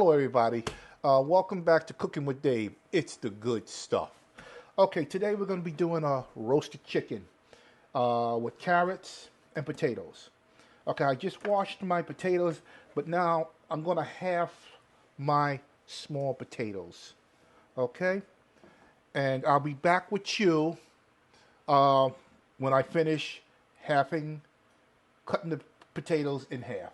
Hello, everybody. Welcome back to Cooking with Dave. It's the good stuff. Okay, today we're going to be doing a roasted chicken with carrots and potatoes. Okay, I just washed my potatoes, but now I'm going to half my small potatoes. Okay, and I'll be back with you when I finish cutting the potatoes in half.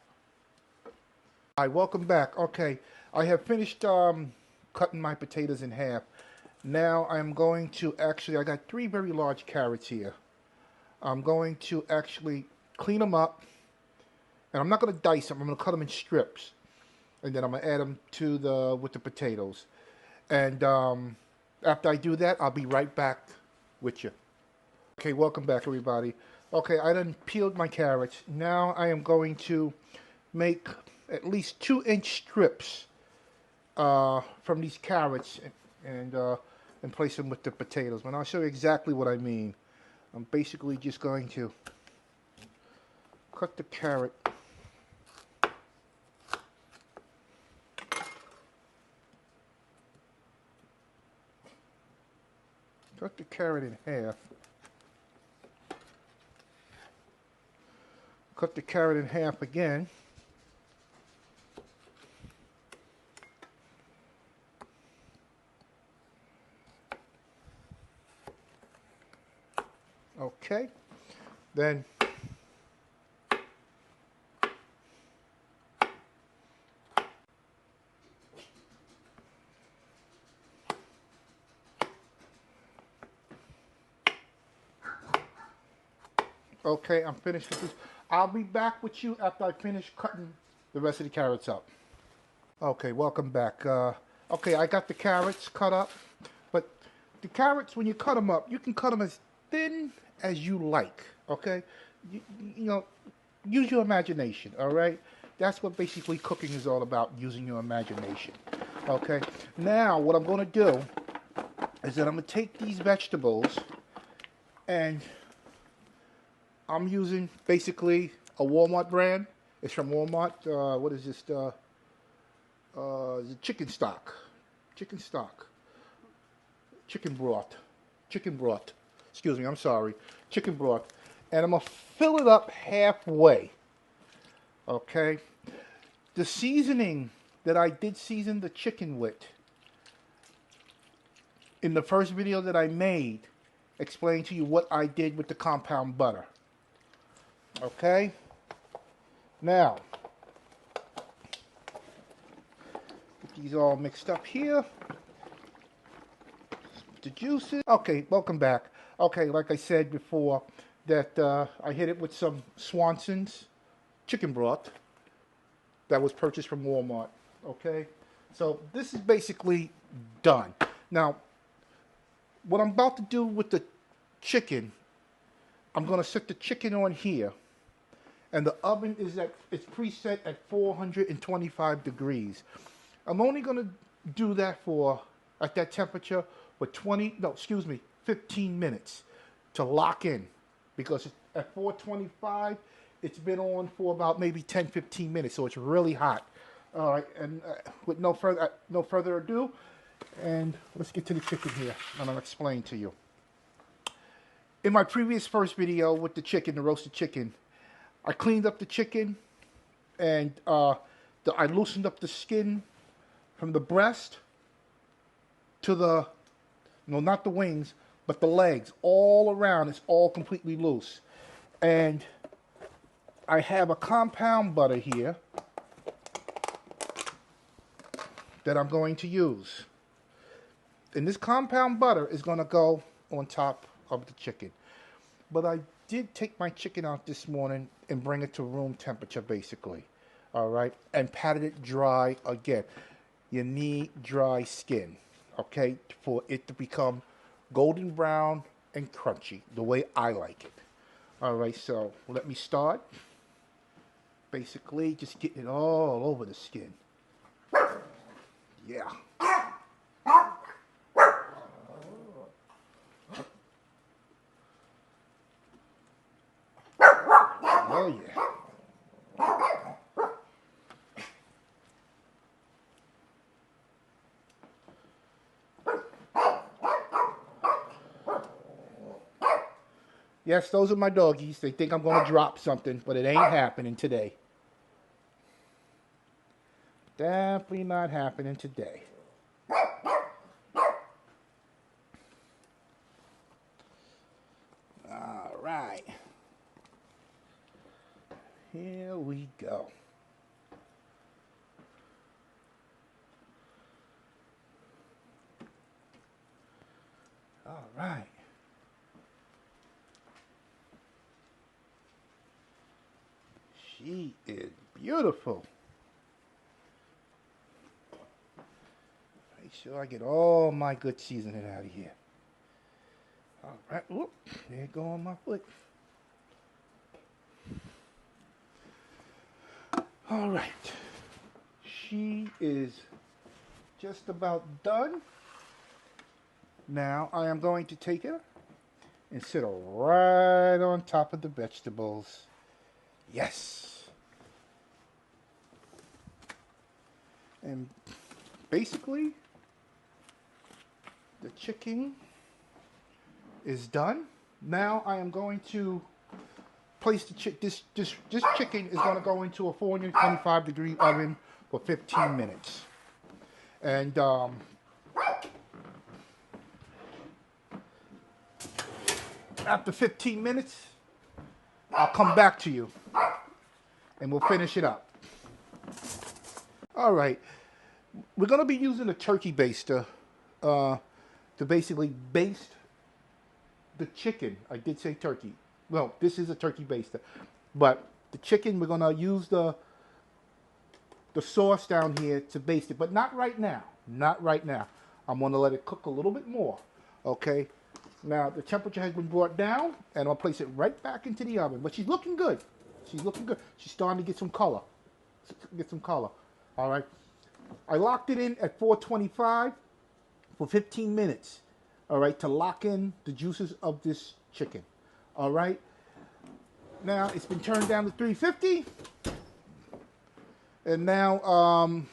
Hi, welcome back. Okay, I have finished cutting my potatoes in half. Now I'm going to I got three very large carrots here. I'm going to actually clean them up, and I'm not going to dice them. I'm going to cut them in strips, and then I'm going to add them to with the potatoes. And after I do that, I'll be right back with you. Okay, welcome back, everybody. Okay, I done peeled my carrots. Now I am going to make at least 2-inch strips from these carrots and place them with the potatoes. And I'll show you exactly what I mean. I'm basically just going to cut the carrot in half. Cut the carrot in half again. Okay, then okay, I'm finished with this. I'll be back with you after I finish cutting the rest of the carrots up. Okay, welcome back. Okay, I got the carrots cut up, but the carrots, when you cut them up, you can cut them as thin as you like, okay? You know, use your imagination, all right? That's what basically cooking is all about, using your imagination, okay? Now, what I'm going to do is that I'm going to take these vegetables, and I'm using basically a Walmart brand. It's from Walmart. What is this? Chicken stock. Chicken broth. Excuse me, I'm sorry. Chicken broth. And I'm going to fill it up halfway. Okay? The seasoning that I did season the chicken with in the first video that I made explained to you what I did with the compound butter. Okay? Now, get these all mixed up here. The juices. Okay, welcome back. Okay, like I said before, that I hit it with some Swanson's chicken broth that was purchased from Walmart. Okay, so this is basically done. Now, what I'm about to do with the chicken, I'm going to set the chicken on here, and the oven it's preset at 425 degrees. I'm only going to do that at that temperature for 15 minutes to lock in, because at 425 it's been on for about maybe 10-15 minutes, so it's really hot. All right, and with no further ado, and let's get to the chicken here, and I'll explain to you. In my first video with the roasted chicken, I cleaned up the chicken, and I loosened up the skin from the breast to not the wings, but the legs. All around, it's all completely loose. And I have a compound butter here that I'm going to use. And this compound butter is going to go on top of the chicken. But I did take my chicken out this morning and bring it to room temperature, basically. All right? And patted it dry again. You need dry skin, okay, for it to become golden brown and crunchy, the way I like it. All right, so let me start. Basically, just getting it all over the skin. Yeah. Oh, yeah. Yes, those are my doggies. They think I'm going to drop something, but it ain't happening today. Definitely not happening today. All right. Here we go. All right. She is beautiful. Make sure I get all my good seasoning out of here. All right. Whoop. There go on my foot. All right. She is just about done. Now I am going to take her and sit her right on top of the vegetables. Yes. And basically, the chicken is done. Now I am going to place the this chicken is going to go into a 425-degree oven for 15 minutes. And after 15 minutes, I'll come back to you and we'll finish it up. All right. We're going to be using a turkey baster to basically baste the chicken. I did say turkey. Well, this is a turkey baster. But the chicken, we're going to use the sauce down here to baste it. But not right now. Not right now. I'm going to let it cook a little bit more. Okay? Now, the temperature has been brought down, and I'll place it right back into the oven. But she's looking good. She's looking good. She's starting to get some color. All right? I locked it in at 425 for 15 minutes. All right? To lock in the juices of this chicken. All right? Now, it's been turned down to 350. And now,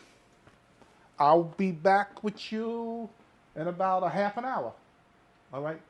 I'll be back with you in about a half an hour. All right?